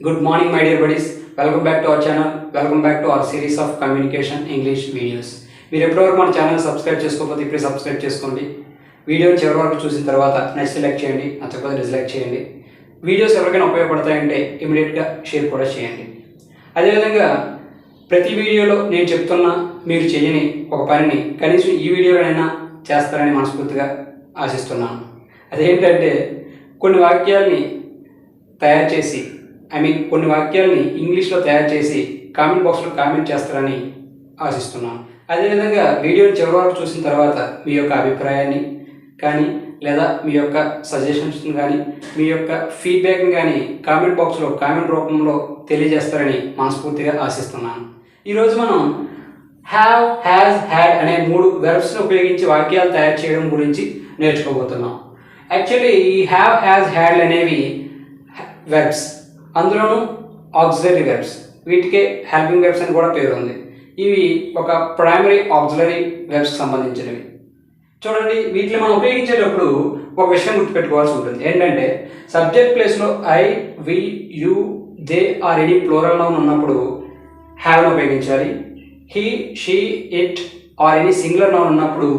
Good morning, my dear buddies. Welcome back to our channel. Welcome back to our series of communication English videos. మీరు ఎప్పటివరకు మన channel subscribe చేసుకోకపోతే ఇప్పుడే subscribe చేసుకోండి. వీడియోని చివరి వరకు చూసిన తర్వాత నచ్చితే లైక్ చేయండి, నచ్చకపోతే డిస్లైక్ చేయండి. వీడియోస్ ఎవరికైనా ఉపయోగపడతాయంటే ఇమీడియట్గా షేర్ కూడా చేయండి. అదేవిధంగా ప్రతి వీడియోలో నేను చెప్తున్న మీరు చేయని ఒక పనిని కనీసం ఈ వీడియోలోనైనా చేస్తారని మనస్ఫూర్తిగా ఆశిస్తున్నాను. అదేంటంటే కొన్ని వాక్యాల్ని తయారు చేసి కొన్ని వాక్యాలని ఇంగ్లీష్లో తయారు చేసి కామెంట్ బాక్స్లో కామెంట్ చేస్తారని ఆశిస్తున్నాను. అదేవిధంగా వీడియోని చివరి వరకు చూసిన తర్వాత మీ యొక్క అభిప్రాయాన్ని కానీ లేదా మీ యొక్క సజెషన్స్ని కానీ మీ యొక్క ఫీడ్బ్యాక్ని కానీ కామెంట్ బాక్స్లో కామెంట్ రూపంలో తెలియజేస్తారని మనస్ఫూర్తిగా ఆశిస్తున్నాను. ఈరోజు మనం హ్యావ్, హ్యాజ్, హ్యాడ్ అనే 3 వెర్బ్స్ని ఉపయోగించి వాక్యాలు తయారు చేయడం గురించి నేర్చుకోబోతున్నాం. యాక్చువల్లీ ఈ హ్యావ్, హ్యాజ్, హ్యాడ్ అనేవి వెర్బ్స్, అందులోనూ ఆక్సిలరీ వెర్బ్స్. వీటికే హెల్పింగ్ వెర్బ్స్ అని కూడా పేరు ఉంది. ఇవి ఒక ప్రైమరీ ఆక్సిలరీ వెర్బ్స్కి సంబంధించినవి. చూడండి, వీటిని మనం ఉపయోగించేటప్పుడు ఒక విషయం గుర్తుపెట్టుకోవాల్సి ఉంటుంది. ఏంటంటే సబ్జెక్ట్ ప్లేస్లో I, we, you, they are any plural noun ఉన్నప్పుడు హ్యావ్ను ఉపయోగించాలి. He, she, it are any singular noun ఉన్నప్పుడు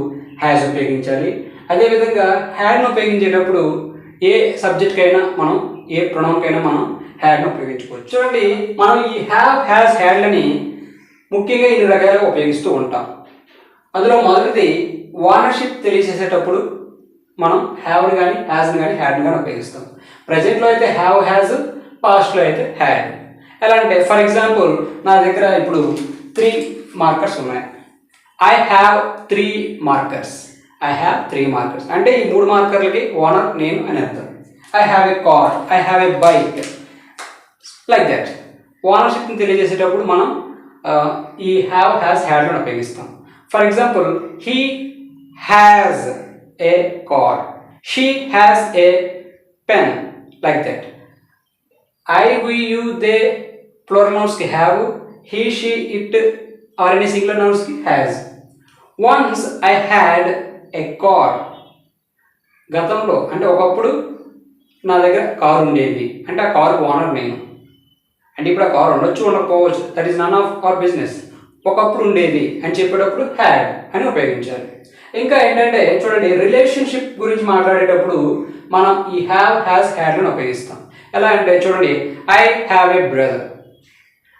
హ్యాజ్ ఉపయోగించాలి. అదేవిధంగా హ్యాడ్ను ఉపయోగించేటప్పుడు ఏ సబ్జెక్ట్కైనా మనం ఏ ప్రొనౌన్కైనా మనం హ్యాడ్ను ఉపయోగించుకోవచ్చు. చూడండి, మనం ఈ హ్యావ్, హ్యాజ్, హ్యాడ్లని ముఖ్యంగా 2 రకాలుగా ఉపయోగిస్తూ ఉంటాం. అందులో మొదటిది ఓనర్షిప్ తెలియజేసేటప్పుడు మనం హ్యావ్ని కానీ హ్యాజ్ని కానీ హ్యాడ్ని కానీ ఉపయోగిస్తాం. ప్రజెంట్లో అయితే హ్యావ్, హ్యాజ్, పాస్ట్లో అయితే హ్యాడ్. ఎలా అంటే ఫర్ ఎగ్జాంపుల్ నా దగ్గర ఇప్పుడు 3 మార్కర్స్ ఉన్నాయి. I have 3 markers. I have 3 markers అంటే ఈ 3 మార్కర్లకి ఓనర్ నేను అని అర్థం. I have a car, I have a bike, like that. ఓనర్షిప్ని తెలియజేసేటప్పుడు మనం ఈ హ్యావ్, హ్యాజ్, హ్యాడ్లను ఉపయోగిస్తాం. For example he has a car, she has a pen, like that. I, we, you, they plural నౌన్స్కి have, he, she, it are any singular నౌన్స్కి has. Once I had a car. గతంలో అంటే ఒకప్పుడు నా దగ్గర car ఉండేది అంటే ఆ కారు ఓనర్ నేను. అంటే ఇప్పుడు ఆ కారు ఉండొచ్చు, ఉండకపోవచ్చు, that is none of our business. ఒకప్పుడు ఉండేది అని చెప్పేటప్పుడు హ్యాడ్ అని ఉపయోగించాలి. ఇంకా ఏంటంటే చూడండి, రిలేషన్షిప్ గురించి మాట్లాడేటప్పుడు మనం ఈ హ్యావ్, హ్యాజ్, హ్యాడ్లను ఉపయోగిస్తాం. ఎలా అంటే చూడండి, I have a brother,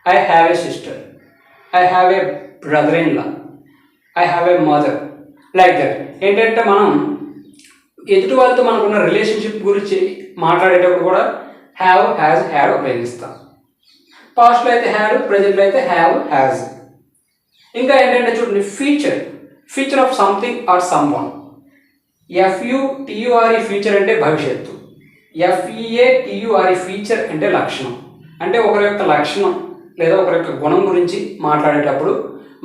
I have a sister, I have a brother in law, I have a mother, like that. ఏంటంటే మనం ఎదుటి వాళ్ళతో మనకున్న రిలేషన్షిప్ గురించి మాట్లాడేటప్పుడు కూడా హ్యావ్, హ్యాజ్, హ్యాడ్ ఉపయోగిస్తాం. పాస్ట్లో అయితే హ్యాడ్, ప్రజెంట్లో అయితే హ్యావ్, హ్యాజ్. ఇంకా ఏంటంటే చూడండి, feature of something or someone. FUTURE feature అంటే భవిష్యత్తు, FEATURE ఫీచర్ అంటే లక్షణం. అంటే ఒకరి యొక్క లక్షణం లేదా ఒకరి యొక్క గుణం గురించి మాట్లాడేటప్పుడు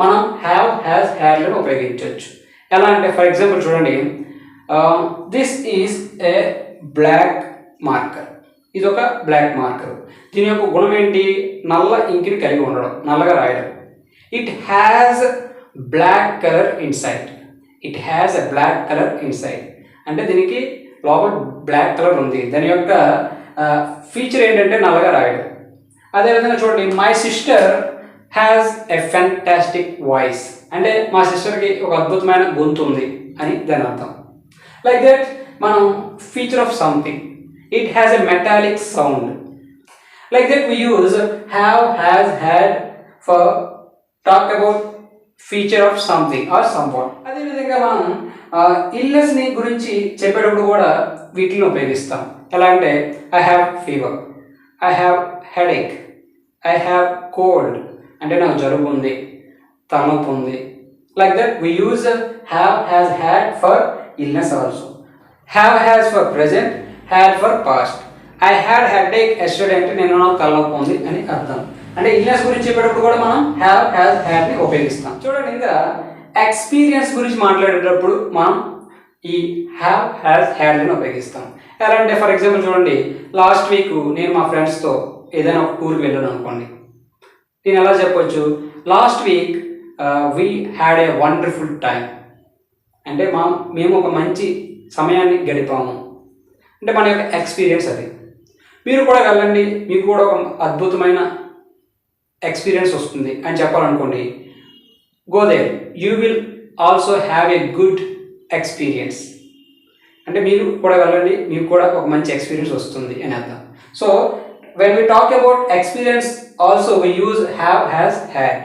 మనం హ్యావ్, హ్యాజ్, హ్యాడ్లను ఉపయోగించవచ్చు. ఎలా అంటే ఫర్ ఎగ్జాంపుల్ చూడండి, this is a black marker. ఇది ఒక బ్లాక్ మార్కర్. దీని యొక్క గుణం ఏంటి? నల్ల ఇంకిని కలిగి ఉండడం, నల్లగా రాయడం. It has black colour inside. It has a black colour inside అంటే దీనికి లోపల బ్లాక్ కలర్ ఉంది. దాని యొక్క ఫీచర్ ఏంటంటే నల్లగా రాయడం. అదేవిధంగా చూడండి, my sister has a fantastic voice అంటే మా సిస్టర్కి ఒక అద్భుతమైన గొంతు ఉంది అని దాని అర్థం. లైక్ దట్ మనం feature of something, it has a metallic sound. Like that we use have, has, had for talk about feature of something or someone. అదేవిధంగా మనం ఇల్నెస్ని గురించి చెప్పేటప్పుడు కూడా వీటిని ఉపయోగిస్తాం. ఎలా అంటే I have fever, I have headache, I have cold అంటే నాకు జలుబు ఉంది, తలనొప్పి ఉంది. Like that we use have, has, had for illness also. Have, has for present, had for past. I had headache yesterday అంటే నేను నాకు తలనొప్పి ఉంది అని అర్థం. అంటే ఇల్నెస్ గురించి చెప్పేటప్పుడు కూడా మనం హ్యావ్, హ్యాజ్, హ్యాడ్ని ఉపయోగిస్తాం. చూడండి, ఇంకా ఎక్స్పీరియన్స్ గురించి మాట్లాడేటప్పుడు మనం ఈ హ్యావ్, హ్యాజ్, హ్యాడ్ని ఉపయోగిస్తాం. ఎలా అంటే ఫర్ ఎగ్జాంపుల్ చూడండి, లాస్ట్ వీక్ నేను మా ఫ్రెండ్స్తో ఏదైనా ఒక టూర్కి వెళ్ళాను అనుకోండి. నేను ఎలా చెప్పొచ్చు, last week we had a wonderful time అంటే మేము ఒక మంచి సమయాన్ని గడిపాము అంటే మన యొక్క ఎక్స్పీరియన్స్ అది. మీరు కూడా వెళ్ళండి, మీకు కూడా ఒక అద్భుతమైన ఎక్స్పీరియన్స్ వస్తుంది అని చెప్పాలనుకోండి, go there, you will also have a good experience. అంటే మీరు కూడా వెళ్ళండి, మీకు కూడా ఒక మంచి ఎక్స్పీరియన్స్ వస్తుంది అని అర్థం. So when we talk about experience also we use have, has, had.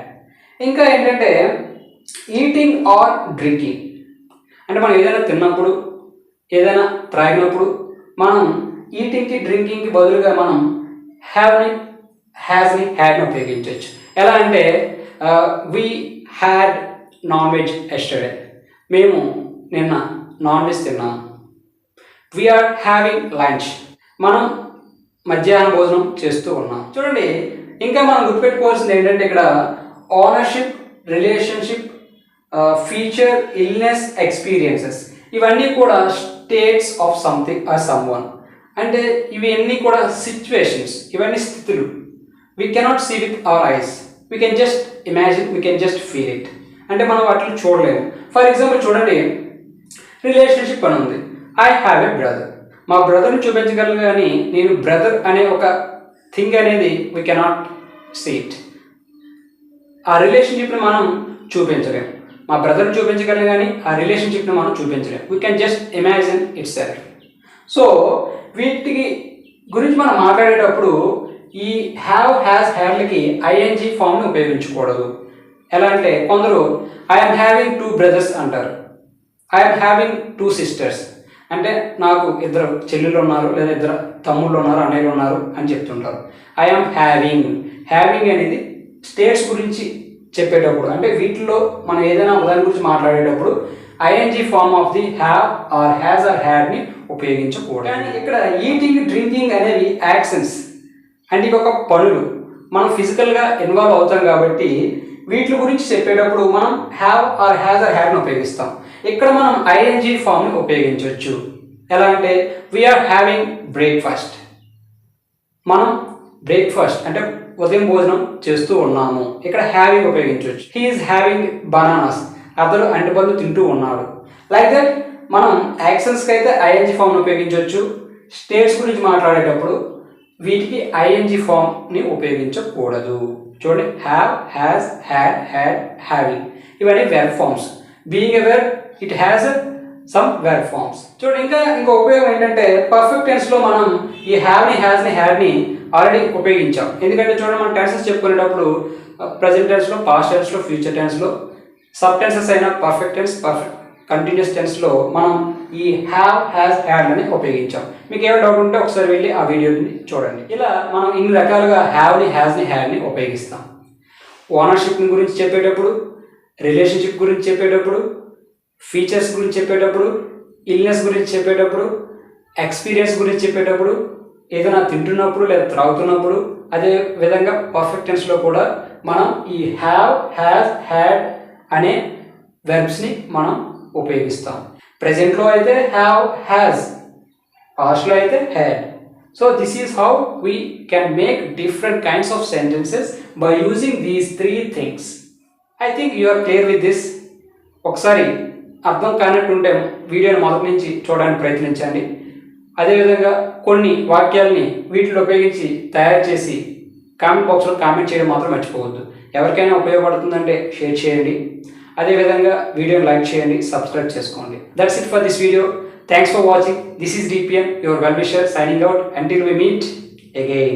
ఇంకా ఏంటంటే ఈటింగ్ ఆర్ డ్రింకింగ్. అంటే మనం ఏదైనా తిన్నప్పుడు, ఏదైనా త్రాగినప్పుడు మనం ఈటింగ్కి డ్రింకింగ్కి బదులుగా మనం హ్యావ్ని, హ్యాస్ని, హ్యాడ్ని ఉపయోగించవచ్చు. ఎలా అంటే we had non veg yesterday, మేము నిన్న నాన్ వెజ్ తిన్నాం. వీఆర్ హ్యావింగ్ లంచ్, మనం మధ్యాహ్న భోజనం చేస్తూ ఉన్నాం. చూడండి, ఇంకా మనం గుర్తుపెట్టుకోవాల్సింది ఏంటంటే ఇక్కడ ownership, relationship, future, illness, experiences, ఇవన్నీ కూడా states of something or someone. అంటే ఇవన్నీ కూడా సిచ్యువేషన్స్, ఇవన్నీ స్థితులు. We cannot see with our eyes, we can just imagine, we can just feel it. అంటే మనం వాటిని చూడలేము. ఫర్ ఎగ్జాంపుల్ చూడండి, రిలేషన్షిప్ అని ఉంది. ఐ హ్యావ్ ఎ బ్రదర్, మా బ్రదర్ని చూపించగలను, కానీ నేను బ్రదర్ అనే ఒక థింగ్ అనేది వీ కెనాట్ సీ ఇట్. ఆ రిలేషన్షిప్ని మనం చూపించలేము. మా బ్రదర్ని చూపించగలను కానీ ఆ రిలేషన్షిప్ని మనం చూపించలేము. We can just imagine itself. So వీటికి గురించి మనం మాట్లాడేటప్పుడు ఈ హ్యావ్, హ్యాస్, హ్యాడ్లకి ఐఎన్జీ ఫామ్ని ఉపయోగించకూడదు. ఎలా అంటే కొందరు ఐఎమ్ హ్యావింగ్ 2 బ్రదర్స్ అంటారు, ఐఎమ్ హ్యావింగ్ 2 సిస్టర్స్. అంటే నాకు 2 చెల్లెళ్ళు ఉన్నారు, లేదా 2 తమ్ముళ్ళు ఉన్నారు, అన్నయ్యలు ఉన్నారు అని చెప్తుంటారు. ఐఎమ్ హ్యావింగ్, హ్యావింగ్ అనేది స్టేట్స్ గురించి చెప్పేటప్పుడు, అంటే వీటిలో మనం ఏదైనా ఉదాహరణ గురించి మాట్లాడేటప్పుడు ING form of the have or has or హ్యాడ్ని ఉపయోగించకూడదు. కానీ ఇక్కడ ఈటింగ్, డ్రింకింగ్ అనేవి యాక్షన్స్, అంటే ఇవి ఒక పనులు, మనం ఫిజికల్గా ఇన్వాల్వ్ అవుతాం కాబట్టి వీటి గురించి చెప్పేటప్పుడు మనం హ్యావ్ ఆర్ హ్యాస్ ఆర్ హ్యాడ్ని ఉపయోగిస్తాం. ఇక్కడ మనం ఐఎన్జీ ఫామ్ని ఉపయోగించవచ్చు. ఎలా అంటే వీఆర్ హ్యావింగ్ బ్రేక్ఫాస్ట్, మనం బ్రేక్ఫాస్ట్ అంటే ఉదయం భోజనం చేస్తూ ఉన్నాము, ఇక్కడ హ్యావింగ్ ఉపయోగించవచ్చు. హీఈస్ హ్యావింగ్ బనానాస్, అతడు అంటిపళ్ళు తింటూ ఉన్నాడు. లైక్ దట్ మనం యాక్షన్స్కి అయితే ఐఎన్జీ ఫామ్ని ఉపయోగించవచ్చు. స్టేట్స్ గురించి మాట్లాడేటప్పుడు వీటికి ఐఎన్జీ ఫామ్ని ఉపయోగించకూడదు. చూడండి, have, has, had, had, having, ఇవన్నీ verb forms. Being a verb, it has some verb forms. చూడండి, ఇంకో ఉపయోగం ఏంటంటే పర్ఫెక్ట్ టెన్స్లో మనం ఈ హ్యావ్ని, హ్యాస్ని, హ్యాడ్ని ఆల్రెడీ ఉపయోగించాం. ఎందుకంటే చూడండి, మనం టెన్సెస్ చెప్పుకునేటప్పుడు ప్రజెంట్ టెన్స్లో, పాస్ట్ టెన్స్లో, ఫ్యూచర్ టెన్స్లో, సబ్ టెన్సెస్ అయిన పర్ఫెక్ట్ టెన్స్, పర్ఫెక్ట్ కంటిన్యూస్ టెన్స్లో మనం ఈ హ్యావ్, హ్యాస్, హ్యాడ్ అని ఉపయోగించాం. మీకు ఏమైనా డౌట్ ఉంటే ఒకసారి వెళ్ళి ఆ వీడియోని చూడండి. ఇలా మనం ఇన్ని రకాలుగా హ్యావ్ని, హ్యాస్ని, హ్యాడ్ని ఉపయోగిస్తాం. ఓనర్షిప్ని గురించి చెప్పేటప్పుడు, రిలేషన్షిప్ గురించి చెప్పేటప్పుడు, ఫీచర్స్ గురించి చెప్పేటప్పుడు, ఇల్నెస్ గురించి చెప్పేటప్పుడు, ఎక్స్పీరియన్స్ గురించి చెప్పేటప్పుడు, ఏదైనా తింటున్నప్పుడు లేదా త్రాగుతున్నప్పుడు, అదే విధంగా పర్ఫెక్ట్ టెన్స్లో కూడా మనం ఈ హ్యావ్, హ్యాస్, హ్యాడ్ అనే వెర్బ్స్ని మనం ఉపయోగిస్తాం. ప్రెజెంట్లో అయితే హ్యావ్, హ్యాస్, పాస్ట్లో అయితే had. So this is how we can make different kinds of sentences by using these 3 things. I think you are clear with this. ఒకసారి అర్థం కానట్టుంటే వీడియోని మొదటి నుంచి చూడడానికి ప్రయత్నించండి. అదేవిధంగా కొన్ని వాక్యాలని వీటిలో ఉపయోగించి తయారు చేసి కామెంట్ బాక్స్లో కామెంట్ చేయడం మాత్రం మర్చిపోవద్దు. ఎవరికైనా ఉపయోగపడుతుందంటే షేర్ చేయండి. అదేవిధంగా వీడియోని లైక్ చేయండి, సబ్స్క్రైబ్ చేసుకోండి. That's it for this video. Thanks for watching. This is DPN, your well wisher, signing out until we meet again.